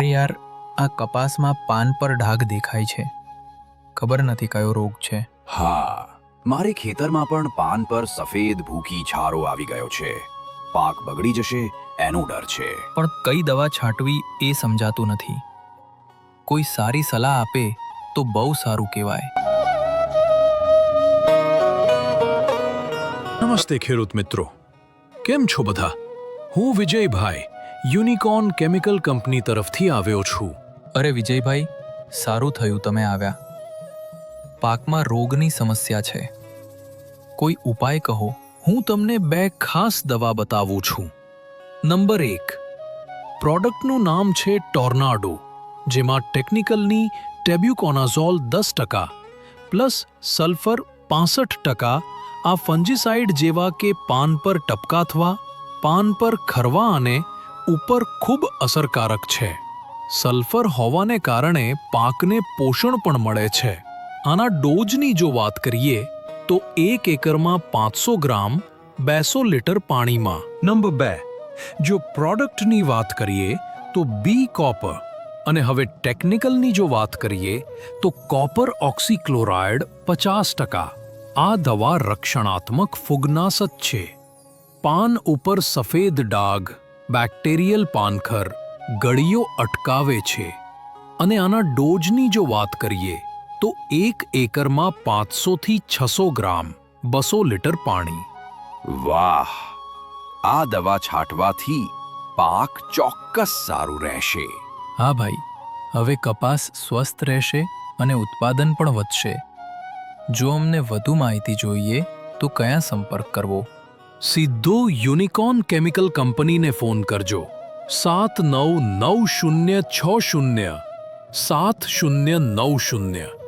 અરે યાર, આ કપાસમાં પાન પર ડાઘ દેખાય છે. ખબર નથી કયો રોગ છે. હા, મારે ખેતરમાં પણ પાન પર સફેદ ભૂખી છારો આવી ગયો છે. પાક બગડી જશે એનો ડર છે. પણ કઈ દવા છાંટવી એ સમજાતું નથી. કોઈ સારી સલાહ આપે તો બહુ સારું કહેવાય. નમસ્તે ખેડૂત મિત્રો, કેમ છો બધા? હું વિજયભાઈ યુનિકોર્ન કેમિકલ કંપની તરફથી આવ્યો છું. અરે વિજયભાઈ, સારું થયું તમે આવ્યા. પાકમાં રોગની સમસ્યા છે. કોઈ ઉપાય કહો. હું તમને બે ખાસ દવા બતાવું છું. નંબર 1, પ્રોડક્ટનું નામ છે ટોર્નાડો, જેમાં ટેકનિકલની ટેબ્યુકોનાઝોલ 10% પ્લસ સલ્ફર 65% આ ફંજીસાઇડ જેવા કે પાન પર ટપકાથવા, પાન પર ખરવા અને ઉપર ખૂબ અસરકારક છે. સલ્ફર હોવાને કારણે પાકને પોષણ પણ મળે છે. આના ડોઝની જો વાત કરીએ તો 1 એકરમાં 500 ગ્રામ 200 લીટર પાણીમાં. નંબર 2, જો પ્રોડક્ટની વાત કરીએ તો બી કોપર, અને હવે ટેકનિકલની જો વાત કરીએ તો કોપર ઓક્સીક્લોરાઇડ 50%. આ દવા રક્ષણાત્મક ફૂગનાશક છે. પાન ઉપર સફેદ ડાઘ, બેક્ટેરિયલ પાનખર, ગળીઓ અટકાવે છે. અને આના ડોઝની જો વાત કરીએ તો 1 એકરમાં 500 થી 600 ગ્રામ 200 લીટર પાણી. વાહ, આ દવા છાંટવાથી પાક ચોક્કસ સારું રહેશે. હા ભાઈ, હવે કપાસ સ્વસ્થ રહેશે અને ઉત્પાદન પણ વધશે. જો અમને વધુ માહિતી જોઈએ તો કયા સંપર્ક કરવો? સીધો યુનિકોર્ન કેમિકલ કંપનીને ફોન કરજો. 7990607090.